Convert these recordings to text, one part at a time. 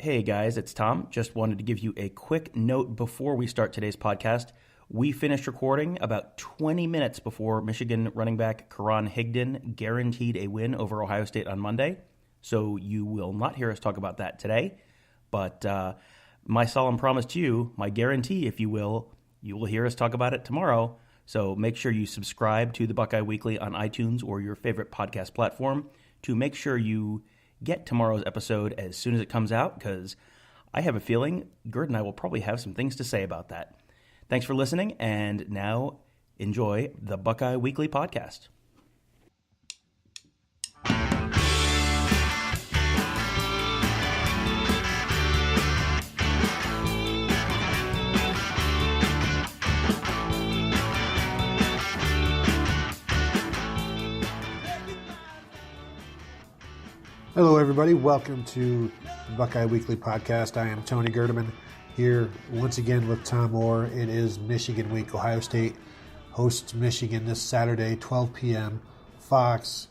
Hey guys, it's Tom. Just wanted to give you a quick note before we start today's podcast. We finished recording about 20 minutes before Michigan running back Karan Higdon guaranteed a win over Ohio State on Monday. So you will not hear us talk about that today. But my solemn promise to you, my guarantee, if you will hear us talk about it tomorrow. So make sure you subscribe to the Buckeye Weekly on iTunes or your favorite podcast platform to make sure you get tomorrow's episode as soon as it comes out, because I have a feeling Gerd and I will probably have some things to say about that. Thanks for listening, and now enjoy the Buckeye Weekly Podcast. Hello, everybody. Welcome to the Buckeye Weekly Podcast. I am Tony Gerdeman here once again with Tom Orr. It is Michigan week. Ohio State hosts Michigan this Saturday, 12 p.m. Fox.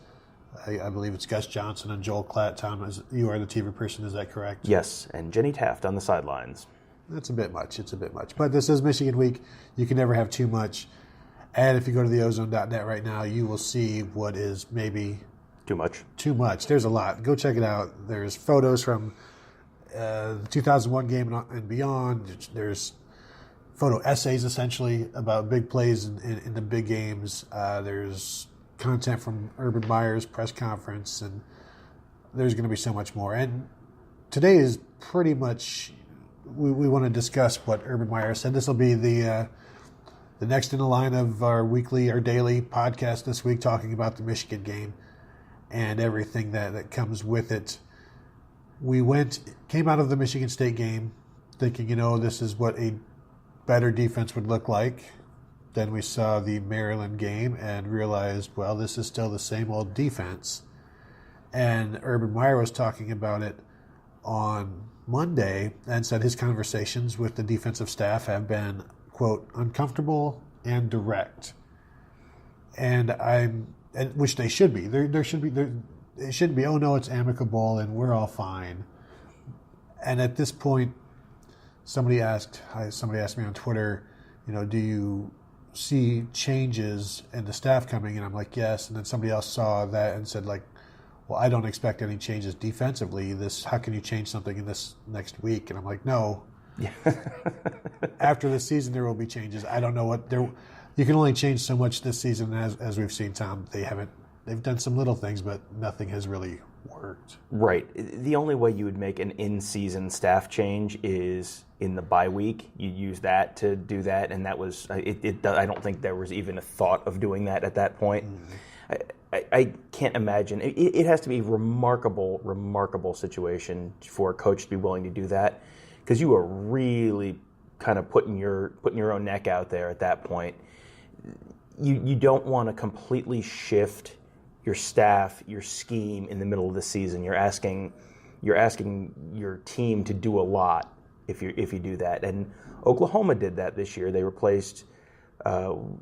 I believe it's Gus Johnson and Joel Klatt. Tom, you are the TV person. Is that correct? Yes, and Jenny Taft on the sidelines. That's a bit much. It's a bit much. But this is Michigan week. You can never have too much. And if you go to theozone.net right now, you will see what is maybe Too much. There's a lot. Go check it out. There's photos from the 2001 game and beyond. There's photo essays, essentially, about big plays in the big games. There's content from Urban Meyer's press conference, and there's going to be so much more. And today is pretty much, we want to discuss what Urban Meyer said. This will be the next in the line of our daily podcast this week, talking about the Michigan game and everything that comes with it. We came out of the Michigan State game thinking, this is what a better defense would look like. Then we saw the Maryland game and realized, well, this is still the same old defense. And Urban Meyer was talking about it on Monday and said his conversations with the defensive staff have been, quote, uncomfortable and direct. And which they should be. It shouldn't be, oh no, it's amicable and we're all fine. And at this point, somebody asked me on Twitter, do you see changes in the staff coming? And I'm like, yes. And then somebody else saw that and said, like, well, I don't expect any changes defensively. How can you change something in this next week? And I'm like, no. Yeah. After this season, there will be changes. I don't know what you can only change so much this season, as we've seen, Tom. They've done some little things, but nothing has really worked. Right. The only way you would make an in-season staff change is in the bye week. You use that to do that, and that was it. I don't think there was even a thought of doing that at that point. Mm-hmm. I can't imagine. It has to be a remarkable situation for a coach to be willing to do that, because you are really kind of putting your own neck out there at that point. You don't want to completely shift your staff, your scheme in the middle of the season. You're asking your team to do a lot if you do that. And Oklahoma did that this year. They replaced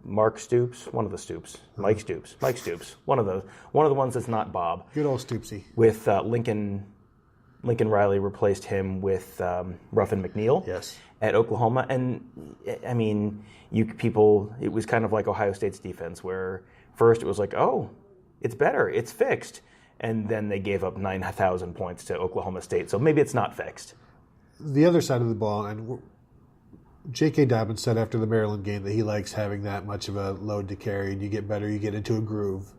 Mike Stoops, one of the ones that's not Bob. Good old Stoopsy. With Lincoln Riley replaced him with Ruffin McNeil. Yes. At Oklahoma. And I mean, it was kind of like Ohio State's defense, where first it was like, oh, it's better, it's fixed. And then they gave up 9,000 points to Oklahoma State. So maybe it's not fixed. The other side of the ball, and J.K. Dobbins said after the Maryland game that he likes having that much of a load to carry, and you get better, you get into a groove.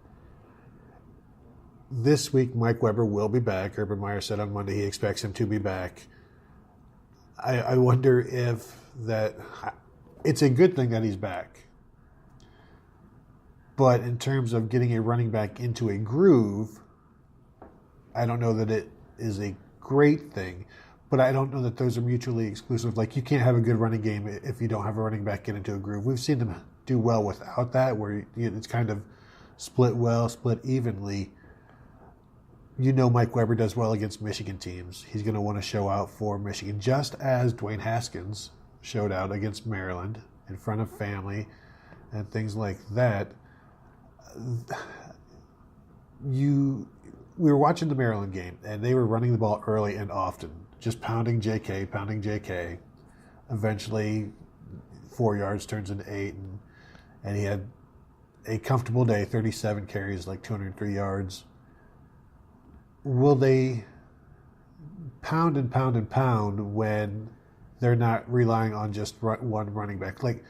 This week, Mike Weber will be back. Urban Meyer said on Monday he expects him to be back. I wonder if it's a good thing that he's back. But in terms of getting a running back into a groove, I don't know that it is a great thing. But I don't know that those are mutually exclusive. Like, you can't have a good running game if you don't have a running back get into a groove. We've seen them do well without that, where it's kind of split evenly. Mike Weber does well against Michigan teams. He's going to want to show out for Michigan, just as Dwayne Haskins showed out against Maryland in front of family and things like that. we were watching the Maryland game, and they were running the ball early and often, just pounding JK. Eventually, 4 yards turns into 8, and he had a comfortable day, 37 carries, like 203 yards. Will they pound when they're not relying on just one running back? Like,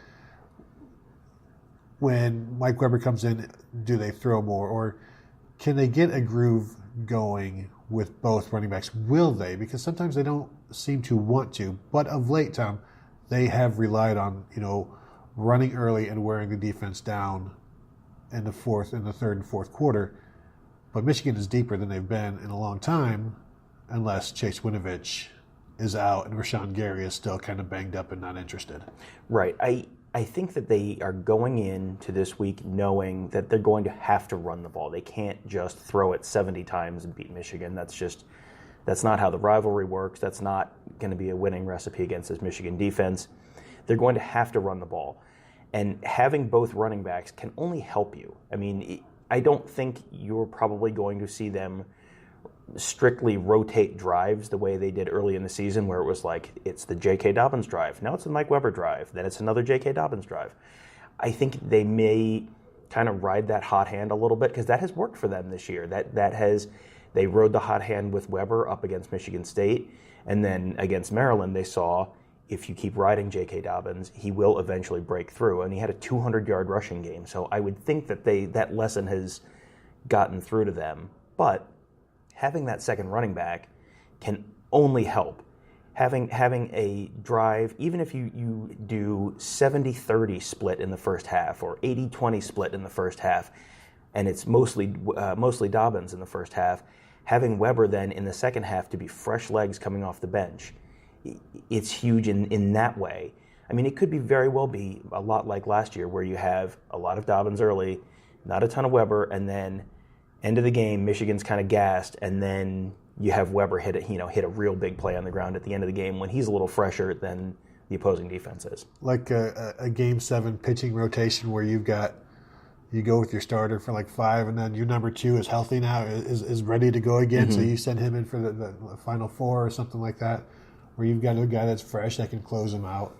when Mike Weber comes in, do they throw more? Or can they get a groove going with both running backs? Will they? Because sometimes they don't seem to want to. But of late, Tom, they have relied on, running early and wearing the defense down in the third and fourth quarter. But Michigan is deeper than they've been in a long time, unless Chase Winovich is out and Rashawn Gary is still kind of banged up and not interested. Right. I think that they are going into this week knowing that they're going to have to run the ball. They can't just throw it 70 times and beat Michigan. That's not how the rivalry works. That's not going to be a winning recipe against this Michigan defense. They're going to have to run the ball. And having both running backs can only help you. I mean, I don't think you're probably going to see them strictly rotate drives the way they did early in the season, where it was like, it's the J.K. Dobbins drive, now it's the Mike Weber drive, then it's another J.K. Dobbins drive. I think they may kind of ride that hot hand a little bit, because that has worked for them this year. They rode the hot hand with Weber up against Michigan State, and then against Maryland they saw, if you keep riding J.K. Dobbins, he will eventually break through, and he had a 200-yard rushing game. So I would think that that lesson has gotten through to them. But having that second running back can only help. Having a drive, even if you do 70-30 split in the first half or 80-20 split in the first half, and it's mostly Dobbins in the first half, having Weber then in the second half to be fresh legs coming off the bench, it's huge in that way. I mean, it could very well be a lot like last year, where you have a lot of Dobbins early, not a ton of Weber, and then end of the game, Michigan's kind of gassed, and then you have Weber hit a real big play on the ground at the end of the game when he's a little fresher than the opposing defense is. Like a Game 7 pitching rotation where you go with your starter for like 5, and then your number 2 is healthy now, is ready to go again, mm-hmm. So you send him in for the final 4 or something like that, where you've got a guy that's fresh that can close him out.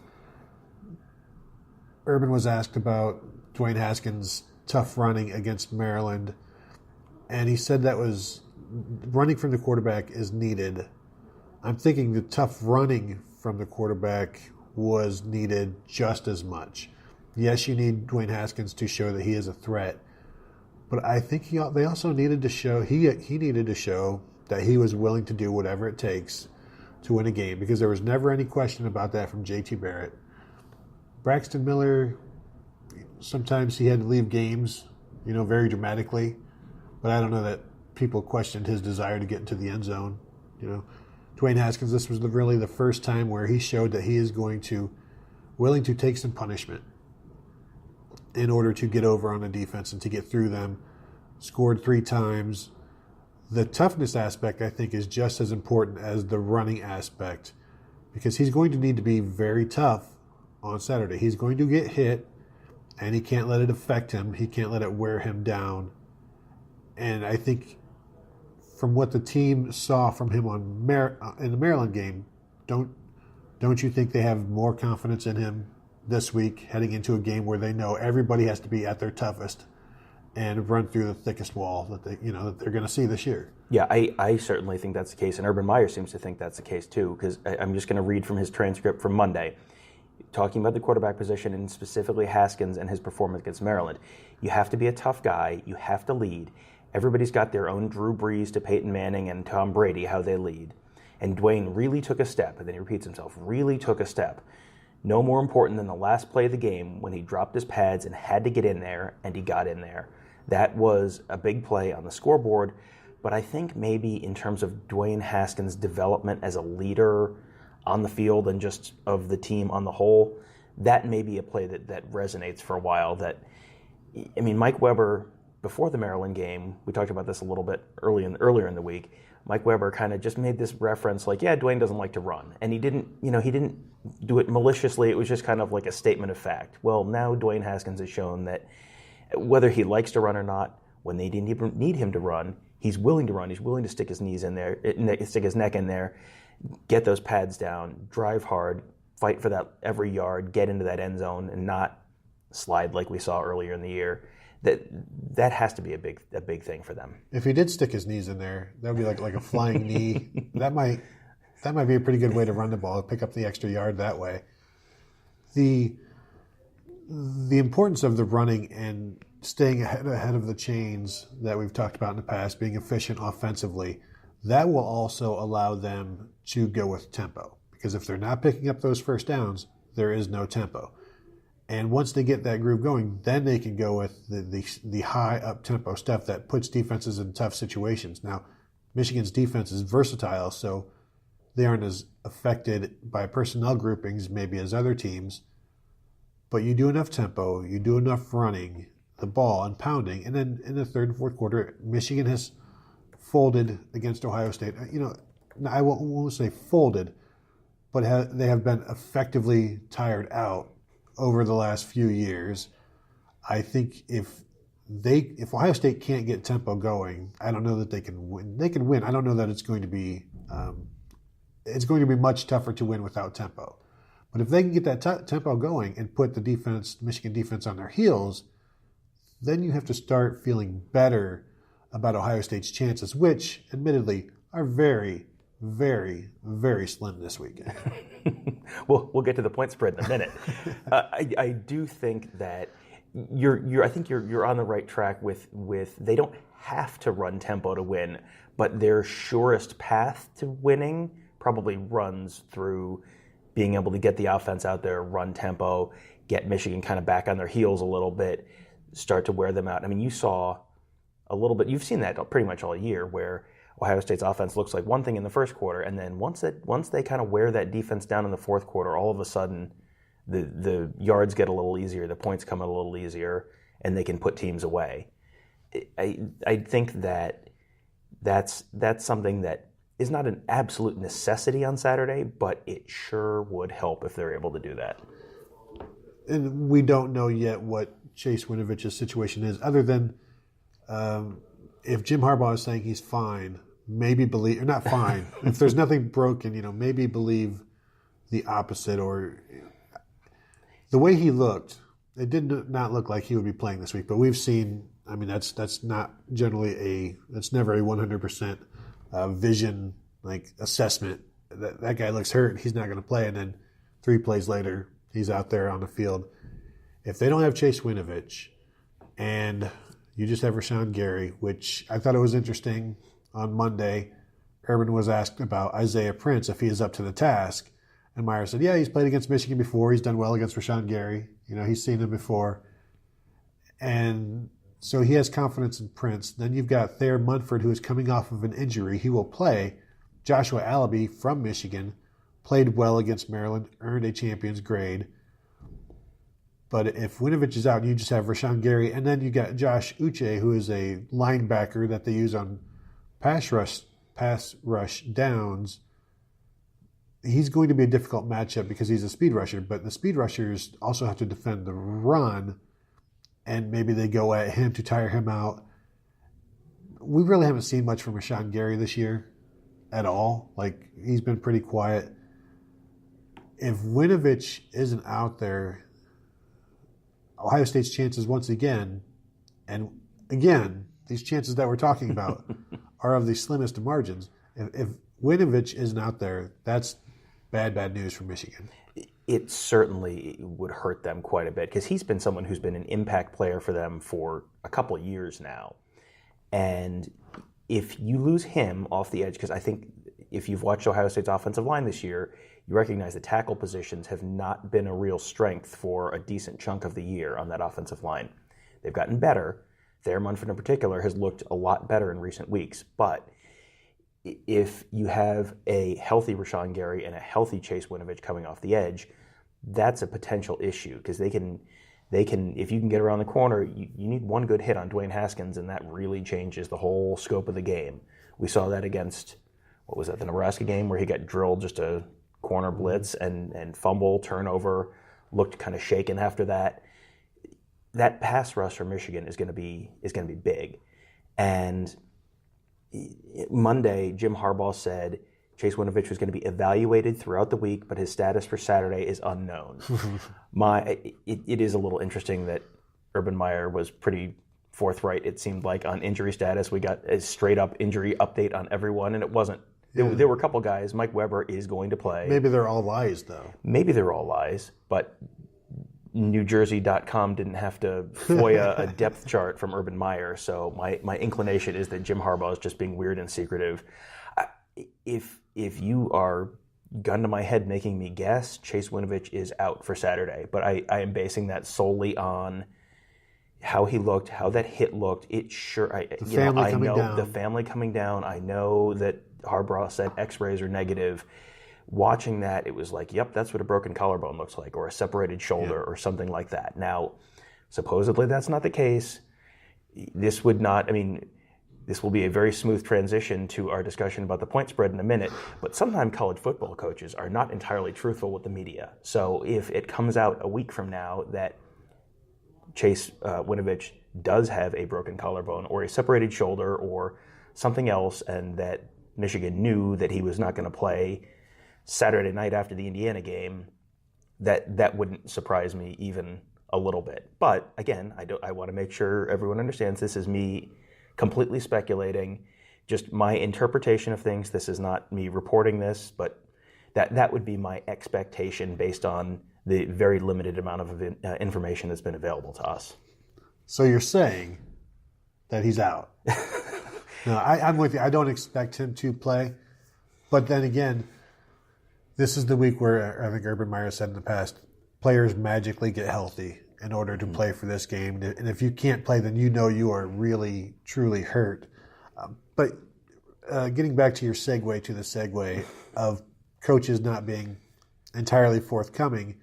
Urban was asked about Dwayne Haskins' tough running against Maryland, and he said that was running from the quarterback is needed. I'm thinking the tough running from the quarterback was needed just as much. Yes, you need Dwayne Haskins to show that he is a threat, but I think they also needed to show he needed to show that he was willing to do whatever it takes to win a game, because there was never any question about that from J.T. Barrett. Braxton Miller, sometimes he had to leave games, very dramatically. But I don't know that people questioned his desire to get into the end zone. Dwayne Haskins, this was really the first time where he showed that he is willing to take some punishment in order to get over on the defense and to get through them. Scored 3 times. The toughness aspect, I think, is just as important as the running aspect, because he's going to need to be very tough on Saturday. He's going to get hit, and he can't let it affect him. He can't let it wear him down. And I think from what the team saw from him in the Maryland game, don't you think they have more confidence in him this week heading into a game where they know everybody has to be at their toughest and run through the thickest wall that that they're going to see this year? Yeah, I certainly think that's the case, and Urban Meyer seems to think that's the case too, because I'm just going to read from his transcript from Monday, talking about the quarterback position and specifically Haskins and his performance against Maryland. You have to be a tough guy. You have to lead. Everybody's got their own Drew Brees to Peyton Manning and Tom Brady, how they lead. And Dwayne really took a step, and then he repeats himself, really took a step. No more important than the last play of the game when he dropped his pads and had to get in there, and he got in there. That was a big play on the scoreboard, but I think maybe in terms of Dwayne Haskins' development as a leader on the field and just of the team on the whole, that may be a play that resonates for a while. Mike Weber, before the Maryland game, we talked about this a little bit earlier in the week, Mike Weber kind of just made this reference like, yeah, Dwayne doesn't like to run. And he didn't do it maliciously. It was just kind of like a statement of fact. Well, now Dwayne Haskins has shown that whether he likes to run or not, when they didn't even need him to run, He's willing to run. He's willing to stick his knees in there, stick his neck in there, get those pads down, drive hard, fight for that every yard, get into that end zone, and not slide like we saw earlier in the year. That has to be a big thing for them. If he did stick his knees in there, that would be like a flying knee. That might be a pretty good way to run the ball, pick up the extra yard that way. The importance of the running and staying ahead of the chains that we've talked about in the past, being efficient offensively, that will also allow them to go with tempo. Because if they're not picking up those first downs, there is no tempo. And once they get that groove going, then they can go with the high up-tempo stuff that puts defenses in tough situations. Now, Michigan's defense is versatile, so they aren't as affected by personnel groupings maybe as other teams. But you do enough tempo, you do enough running the ball and pounding, and then in the third and fourth quarter, Michigan has folded against Ohio State. I won't say folded, but they have been effectively tired out over the last few years. I think if Ohio State can't get tempo going, I don't know that they can win. They can win. I don't know that it's going to be much tougher to win without tempo. But if they can get that tempo going and put the Michigan defense on their heels, then you have to start feeling better about Ohio State's chances, which admittedly are very, very, very slim this weekend. We'll get to the point spread in a minute. I do think that I think you're on the right track with they don't have to run tempo to win, but their surest path to winning probably runs through being able to get the offense out there, run tempo, get Michigan kind of back on their heels a little bit, start to wear them out. I mean, you saw a little bit, you've seen that pretty much all year, where Ohio State's offense looks like one thing in the first quarter, and then once they kind of wear that defense down in the fourth quarter, all of a sudden the yards get a little easier, the points come a little easier, and they can put teams away. I think that's something that is not an absolute necessity on Saturday, but it sure would help if they're able to do that. And we don't know yet what Chase Winovich's situation is, other than if Jim Harbaugh is saying he's fine, maybe believe, or not fine, if there's nothing broken, maybe believe the opposite. Or the way he looked, it did not look like he would be playing this week. But we've seen, that's not generally that's never a 100% vision assessment. That guy looks hurt, he's not going to play, and then 3 plays later, he's out there on the field. If they don't have Chase Winovich, and you just have Rashawn Gary, which I thought it was interesting. On Monday, Urban was asked about Isaiah Prince, if he is up to the task. And Meyer said, yeah, he's played against Michigan before. He's done well against Rashawn Gary. He's seen him before. And so he has confidence in Prince. Then you've got Thayer Munford, who is coming off of an injury. He will play. Joshua Allaby from Michigan played well against Maryland, earned a champion's grade. But if Winovich is out, you just have Rashawn Gary. And then you got Josh Uche, who is a linebacker that they use on pass rush downs. He's going to be a difficult matchup because he's a speed rusher. But the speed rushers also have to defend the run. And maybe they go at him to tire him out. We really haven't seen much from Rashawn Gary this year at all. He's been pretty quiet. If Winovich isn't out there, Ohio State's chances once again, and again, these chances that we're talking about are of the slimmest of margins. If Winovich isn't out there, that's bad news for Michigan. It certainly would hurt them quite a bit because he's been someone who's been an impact player for them for a couple of years now. And if you lose him off the edge, because I think if you've watched Ohio State's offensive line this year, you recognize the tackle positions have not been a real strength for a decent chunk of the year on that offensive line. They've gotten better. Thayer Munford in particular has looked a lot better in recent weeks. But if you have a healthy Rashawn Gary and a healthy Chase Winovich coming off the edge, that's a potential issue because they can, if you can get around the corner, you need one good hit on Dwayne Haskins, and that really changes the whole scope of the game. We saw that against, the Nebraska game where he got drilled just a corner blitz and fumble, turnover, looked kind of shaken after that. That pass rush for Michigan is going to be big. And Monday, Jim Harbaugh said Chase Winovich was going to be evaluated throughout the week, but his status for Saturday is unknown. It is a little interesting that Urban Meyer was pretty forthright, it seemed like, on injury status. We got a straight-up injury update on everyone, and it wasn't. There were a couple guys. Mike Weber is going to play. Maybe they're all lies, though. Maybe they're all lies, but NewJersey.com didn't have to FOIA a depth chart from Urban Meyer, so my inclination is that Jim Harbaugh is just being weird and secretive. If you are gun to my head making me guess, Chase Winovich is out for Saturday, but I am basing that solely on how he looked, how that hit looked. I know the family coming down. I know that Harbaugh said X-rays are negative. Watching that, it was like, yep, that's what a broken collarbone looks like, or a separated shoulder, or something like that. Now, supposedly that's not the case. This will be a very smooth transition to our discussion about the point spread in a minute, but sometimes college football coaches are not entirely truthful with the media. So if it comes out a week from now that Chase Winovich does have a broken collarbone or a separated shoulder or something else, and that Michigan knew that he was not going to play Saturday night after the Indiana game, that wouldn't surprise me even a little bit. But again, I want to make sure everyone understands this is me completely speculating, just my interpretation of things. This is not me reporting this, but that would be my expectation based on the very limited amount of information that's been available to us. So you're saying that he's out? No, I'm with you. I don't expect him to play. But then again, this is the week where I think Urban Meyer said in the past, players magically get healthy in order to play for this game. And if you can't play, then you know you are really, truly hurt. But getting back to your segue to the segue of coaches not being entirely forthcoming,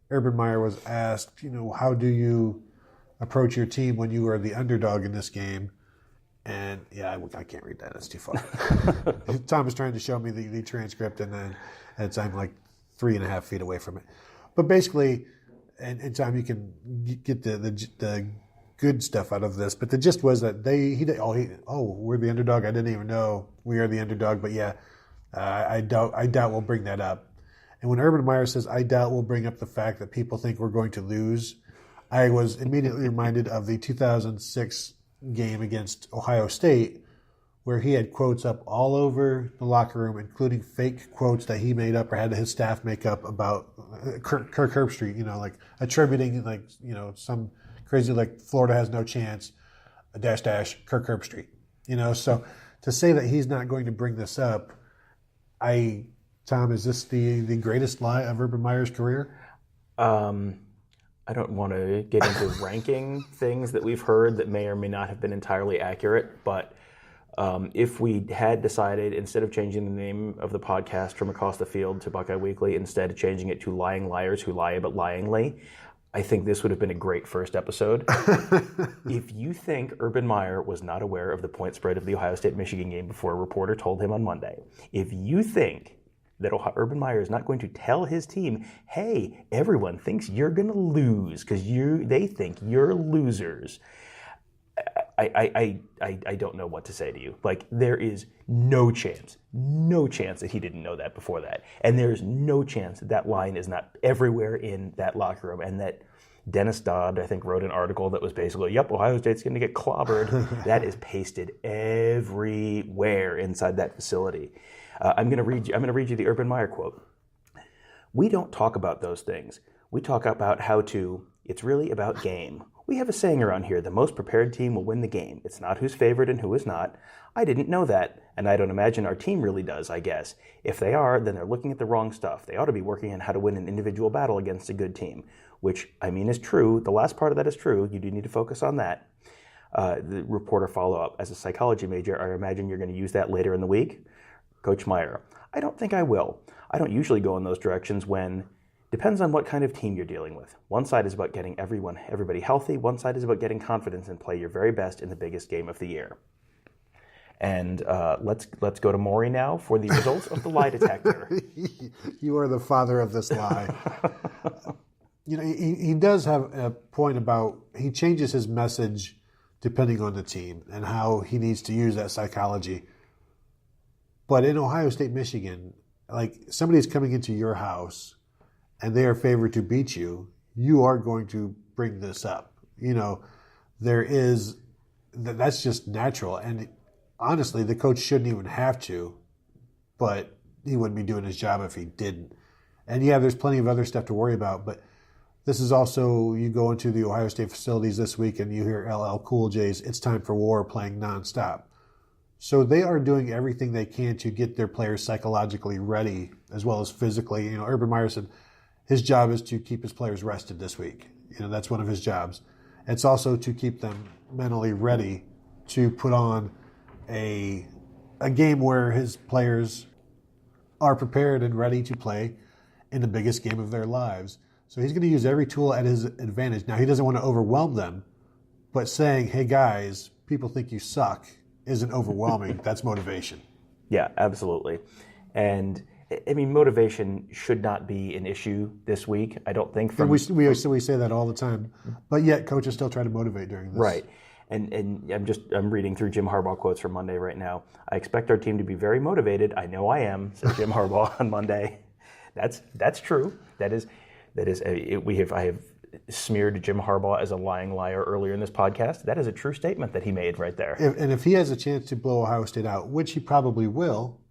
Urban Meyer was asked, how do you approach your team when you are the underdog in this game? And I can't read that. That's too far. Tom is trying to show me the transcript, and then I'm like 3.5 feet away from it. But basically, and Tom, you can get the good stuff out of this. But the gist was that we're the underdog. I didn't even know we are the underdog. But I doubt we'll bring that up. And when Urban Meyer says, I doubt we'll bring up the fact that people think we're going to lose, I was immediately reminded of the 2006 game against Ohio State, where he had quotes up all over the locker room, including fake quotes that he made up or had his staff make up about Kirk Herbstreit, like attributing some crazy, like Florida has no chance, -- Kirk Herbstreit. So to say that he's not going to bring this up, Tom, is this the greatest lie of Urban Meyer's career? I don't want to get into ranking things that we've heard that may or may not have been entirely accurate, but if we had decided, instead of changing the name of the podcast from Across the Field to Buckeye Weekly, instead of changing it to Lying Liars Who Lie But Lyingly, I think this would have been a great first episode. If you think Urban Meyer was not aware of the point spread of the Ohio State-Michigan game before a reporter told him on Monday, if you think that Urban Meyer is not going to tell his team, hey, everyone thinks you're going to lose because they think you're losers, I don't know what to say to you. Like, there is no chance that he didn't know that before that. And there's no chance that line is not everywhere in that locker room. And that Dennis Dodd, I think, wrote an article that was basically, yep, Ohio State's going to get clobbered. That is pasted everywhere inside that facility. I'm going to read you the Urban Meyer quote. We don't talk about those things. We talk about it's really about game. We have a saying around here, the most prepared team will win the game. It's not who's favored and who is not. I didn't know that, and I don't imagine our team really does, I guess. If they are, then they're looking at the wrong stuff. They ought to be working on how to win an individual battle against a good team, which, is true. The last part of that is true. You do need to focus on that. The reporter follow-up. As a psychology major, I imagine you're going to use that later in the week. Coach Meyer, I don't think I will. I don't usually go in those directions depends on what kind of team you're dealing with. One side is about getting everybody healthy. One side is about getting confidence and play your very best in the biggest game of the year. And let's go to Maury now for the results of the lie detector. You are the father of this lie. He does have a point about, he changes his message depending on the team and how he needs to use that psychology. But in Ohio State, Michigan, like somebody's coming into your house and they are favored to beat you, you are going to bring this up. That's just natural. And honestly, the coach shouldn't even have to, but he wouldn't be doing his job if he didn't. And yeah, there's plenty of other stuff to worry about, but this is also, you go into the Ohio State facilities this week and you hear LL Cool J's "It's Time for War" playing nonstop. So they are doing everything they can to get their players psychologically ready as well as physically. Urban Meyer said his job is to keep his players rested this week. That's one of his jobs. It's also to keep them mentally ready to put on a game where his players are prepared and ready to play in the biggest game of their lives. So he's going to use every tool at his advantage. Now, he doesn't want to overwhelm them, but saying, hey, guys, people think you suck isn't overwhelming. That's motivation. Yeah, absolutely. And, motivation should not be an issue this week, I don't think. We say that all the time, but yet coaches still try to motivate during this. Right. And I'm reading through Jim Harbaugh quotes from Monday right now. I expect our team to be very motivated. I know I am, said Jim Harbaugh on Monday. That's true. I have smeared Jim Harbaugh as a lying liar earlier in this podcast. That is a true statement that he made right there. If he has a chance to blow Ohio State out, which he probably will,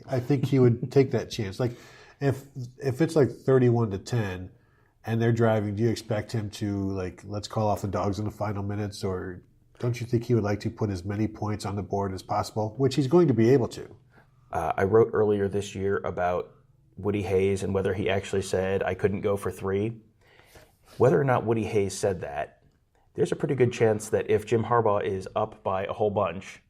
I think he would take that chance. Like if it's like 31-10 and they're driving, do you expect him to let's call off the dogs in the final minutes, or don't you think he would like to put as many points on the board as possible, which he's going to be able to? I wrote earlier this year about Woody Hayes and whether he actually said, I couldn't go for 3. Whether or not Woody Hayes said that, there's a pretty good chance that if Jim Harbaugh is up by a whole bunch,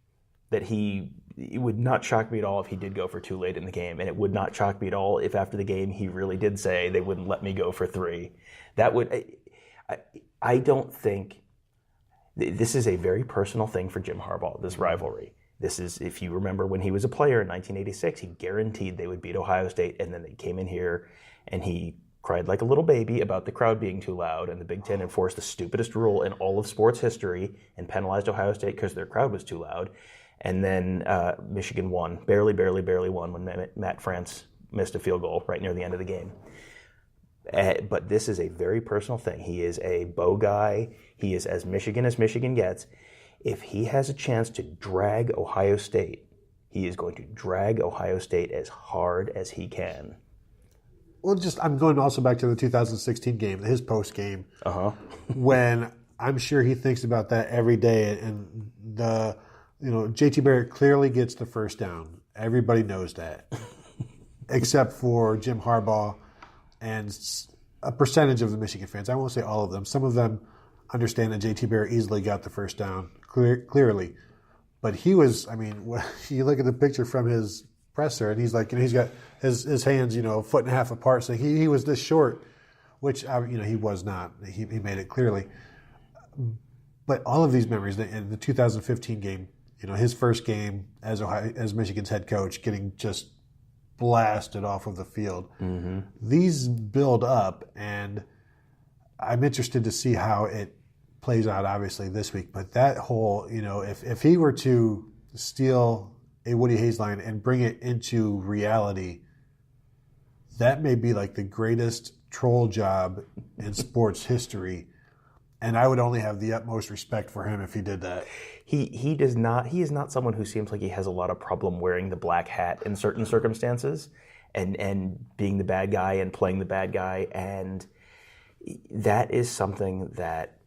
that it would not shock me at all if he did go for 2 late in the game. And it would not shock me at all if after the game he really did say they wouldn't let me go for 3. I don't think, this is a very personal thing for Jim Harbaugh, this rivalry. This is, if you remember when he was a player in 1986, he guaranteed they would beat Ohio State, and then they came in here and he cried like a little baby about the crowd being too loud, and the Big Ten enforced the stupidest rule in all of sports history and penalized Ohio State because their crowd was too loud. And then Michigan won, barely won when Matt France missed a field goal right near the end of the game. But this is a very personal thing. He is a Bo guy. He is as Michigan gets. If he has a chance to drag Ohio State, he is going to drag Ohio State as hard as he can. Well, I'm going also back to the 2016 game, his post game, when I'm sure he thinks about that every day. And JT Barrett clearly gets the first down. Everybody knows that, except for Jim Harbaugh and a percentage of the Michigan fans. I won't say all of them. Some of them understand that JT Barrett easily got the first down, clearly. But he was, you look at the picture from his presser, and he's like, he's got his hands, a foot and a half apart. So he was this short, which, he was not. He made it clearly. But all of these memories, in the 2015 game, his first game as Michigan's head coach, getting just blasted off of the field. Mm-hmm. These build up, and I'm interested to see how it plays out, obviously, this week. But that whole, if he were to steal a Woody Hayes line and bring it into reality, that may be like the greatest troll job in sports history. And I would only have the utmost respect for him if he did that. He is not someone who seems like he has a lot of problem wearing the black hat in certain circumstances and being the bad guy and playing the bad guy. And that is something that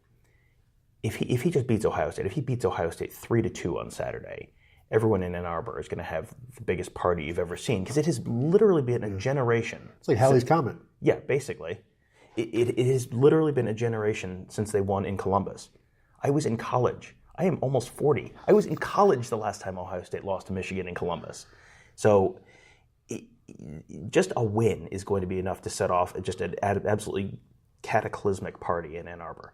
if he just beats Ohio State, if he beats Ohio State 3-2 on Saturday, everyone in Ann Arbor is going to have the biggest party you've ever seen, because it has literally been a generation. It's like Halley's Comet. Yeah, basically. It has literally been a generation since they won in Columbus. I was in college. I am almost 40. I was in college the last time Ohio State lost to Michigan in Columbus. So just a win is going to be enough to set off just an absolutely cataclysmic party in Ann Arbor.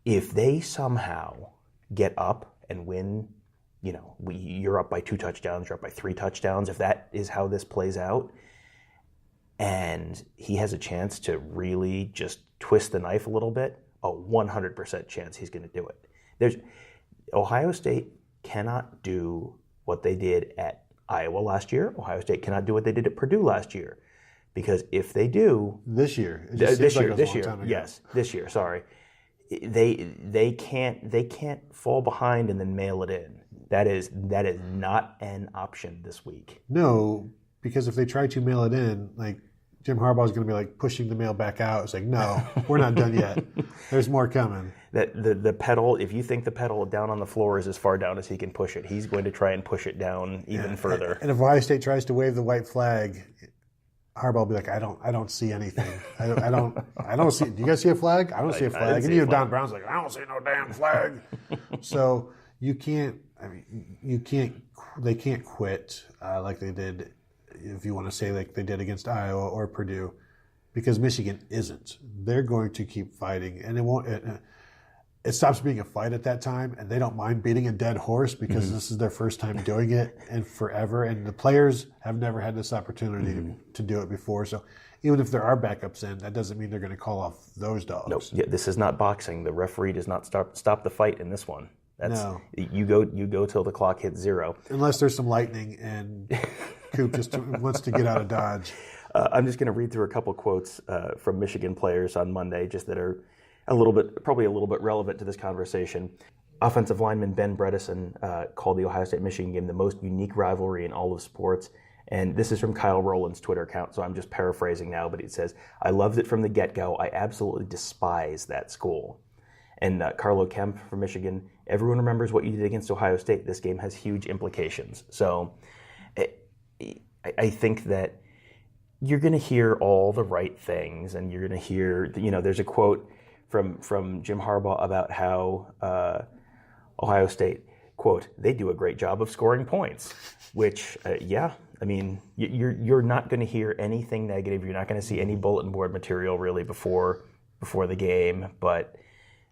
If they somehow get up and win, you're up by 2 touchdowns, you're up by 3 touchdowns, if that is how this plays out, and he has a chance to really just twist the knife a little bit, a 100% chance he's going to do it. Ohio State cannot do what they did at Iowa last year. Ohio State cannot do what they did at Purdue last year, because if they do this year, sorry, they can't fall behind and then mail it in. That is not an option this week. No, because if they try to mail it in, like Jim Harbaugh is going to be like pushing the mail back out. It's like, no, we're not done yet. There's more coming. That the pedal, if you think the pedal down on the floor is as far down as he can push it, he's going to try and push it down even further. And if Ohio State tries to wave the white flag, Harbaugh will be like, I don't see anything. I don't see. Do you guys see a flag? I don't see a flag. And Don Brown's like, I don't see no damn flag. So you can't. I mean, you can't. They can't quit like they did. If you want to say like they did against Iowa or Purdue, because Michigan isn't. They're going to keep fighting, and it won't. It stops being a fight at that time, and they don't mind beating a dead horse because this is their first time doing it in forever, and the players have never had this opportunity to do it before. So even if there are backups in, that doesn't mean they're going to call off those dogs. No, yeah, this is not boxing. The referee does not stop the fight in this one. No. You go till the clock hits 0. Unless there's some lightning and Coop just wants to get out of Dodge. I'm just going to read through a couple quotes from Michigan players on Monday, just that are probably a little bit relevant to this conversation. Offensive lineman Ben Bredesen called the Ohio State-Michigan game the most unique rivalry in all of sports. And this is from Kyle Rowland's Twitter account, so I'm just paraphrasing now, but it says, I loved it from the get-go. I absolutely despise that school. And Carlo Kemp from Michigan, everyone remembers what you did against Ohio State. This game has huge implications. So I think that you're going to hear all the right things, and you're going to hear, there's a quote from Jim Harbaugh about how Ohio State, quote, they do a great job of scoring points, which, I mean, you're not going to hear anything negative. You're not going to see any bulletin board material really before the game, but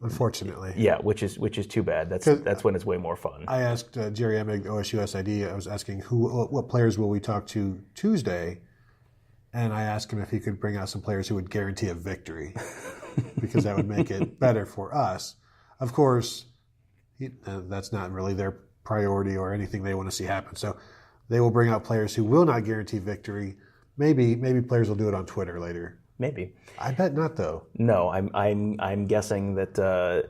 unfortunately, which is too bad. That's when it's way more fun. I asked Jerry Emig, OSU SID. I was asking what players will we talk to Tuesday, and I asked him if he could bring out some players who would guarantee a victory, because that would make it better for us. Of course, that's not really their priority or anything they want to see happen. So they will bring out players who will not guarantee victory. Maybe players will do it on Twitter later. Maybe. I bet not, though. No, I'm guessing that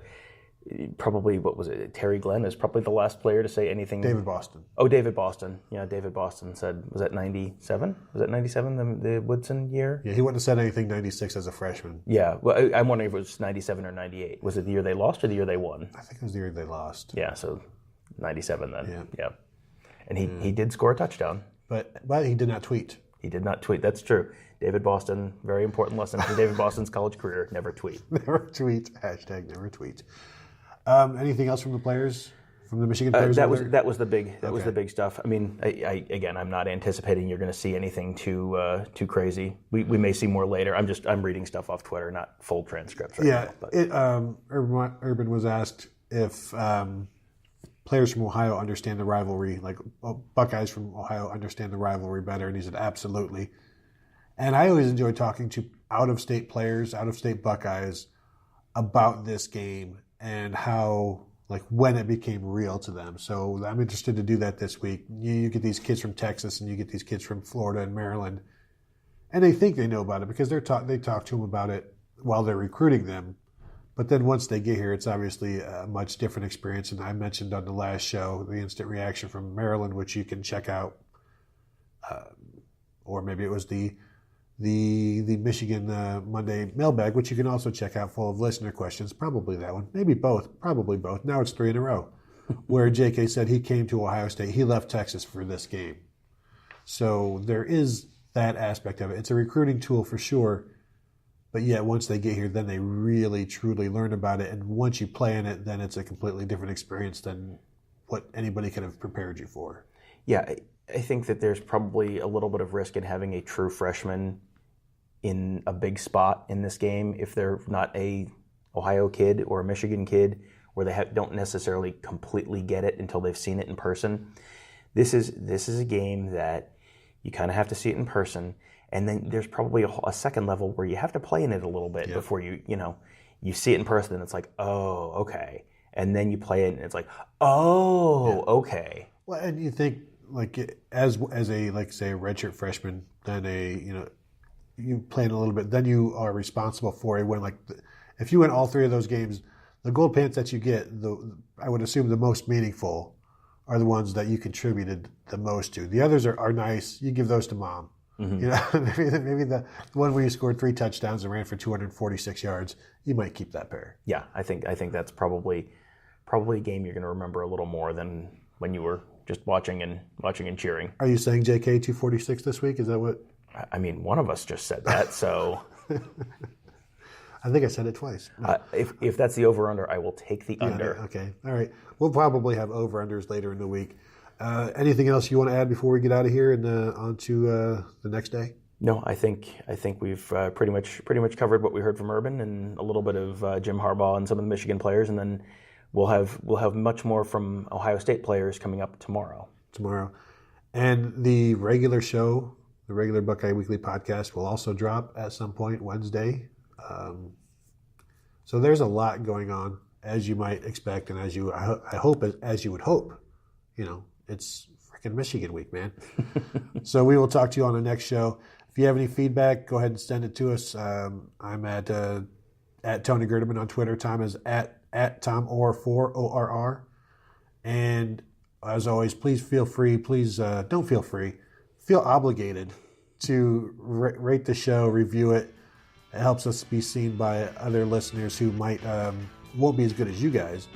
probably, what was it? Terry Glenn is probably the last player to say anything. David Boston. Oh, David Boston. Yeah, David Boston said, was that 97? Was that 97, the Woodson year? Yeah, he wouldn't have said anything 96 as a freshman. Yeah, well, I'm wondering if it was 97 or 98. Was it the year they lost or the year they won? I think it was the year they lost. Yeah, so 97 then. Yeah. And he did score a touchdown. But he did not tweet. He did not tweet. That's true. David Boston, very important lesson for David Boston's college career. Never tweet. Never tweet. Hashtag never tweet. Anything else from the players, from the Michigan players? That was the big stuff. I mean, again, I'm not anticipating you're going to see anything too crazy. We may see more later. I'm reading stuff off Twitter, not full transcripts. Urban was asked if players from Ohio understand the rivalry, like Buckeyes from Ohio understand the rivalry better, and he said absolutely. And I always enjoy talking to out-of-state players, out-of-state Buckeyes, about this game and how, like, when it became real to them. So I'm interested to do that this week. You get these kids from Texas and you get these kids from Florida and Maryland, and they think they know about it because they talk to them about it while they're recruiting them. But then once they get here, it's obviously a much different experience. And I mentioned on the last show the instant reaction from Maryland, which you can check out, or maybe it was the Michigan Monday mailbag, which you can also check out, full of listener questions. Probably that one. Maybe both. Probably both. Now it's 3 in a row. Where JK said he came to Ohio State. He left Texas for this game. So there is that aspect of it. It's a recruiting tool for sure. But yet once they get here, then they really, truly learn about it. And once you play in it, then it's a completely different experience than what anybody could have prepared you for. Yeah, I think that there's probably a little bit of risk in having a true freshman in a big spot in this game if they're not a Ohio kid or a Michigan kid, where they don't necessarily completely get it until they've seen it in person. This is a game that you kind of have to see it in person, and then there's probably a second level where you have to play in it a little bit before you see it in person, and it's like, oh, okay. and then you play it, and it's like, oh, okay. Well, and you think as a say a redshirt freshman, then you playing a little bit, then you are responsible for a win. If you win all 3 of those games, the gold pants that you get, I would assume the most meaningful are the ones that you contributed the most to. The others are nice. You give those to mom. Mm-hmm. Maybe the one where you scored 3 touchdowns and ran for 246 yards, you might keep that pair. Yeah, I think that's probably a game you're going to remember a little more than when you were just watching and cheering. Are you saying JK 246 this week? Is that what? I mean, one of us just said that, so. I think I said it twice. No. If that's the over-under, I will take the under. Okay. All right. We'll probably have over-unders later in the week. Anything else you want to add before we get out of here and on to the next day? No, I think we've pretty much covered what we heard from Urban and a little bit of Jim Harbaugh and some of the Michigan players, and then we'll have much more from Ohio State players coming up tomorrow. And the regular show, the regular Buckeye Weekly Podcast, will also drop at some point Wednesday. So there's a lot going on, as you might expect, and as you would hope. It's freaking Michigan week, man. So we will talk to you on the next show. If you have any feedback, go ahead and send it to us. I'm at Tony Gerdeman on Twitter. Tom is at Tom Orr 4 ORR. And as always, please feel free. Please don't feel free. Feel obligated to rate the show, review it. It helps us be seen by other listeners who won't be as good as you guys,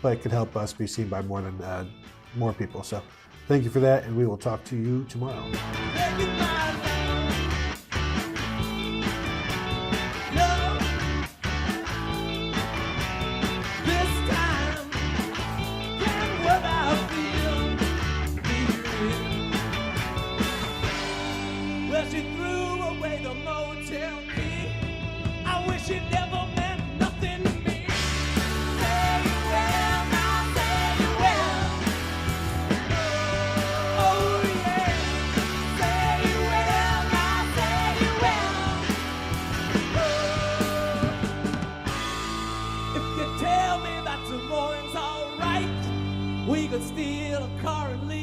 but it could help us be seen by more people. So thank you for that, and we will talk to you tomorrow. We could steal a car and leave.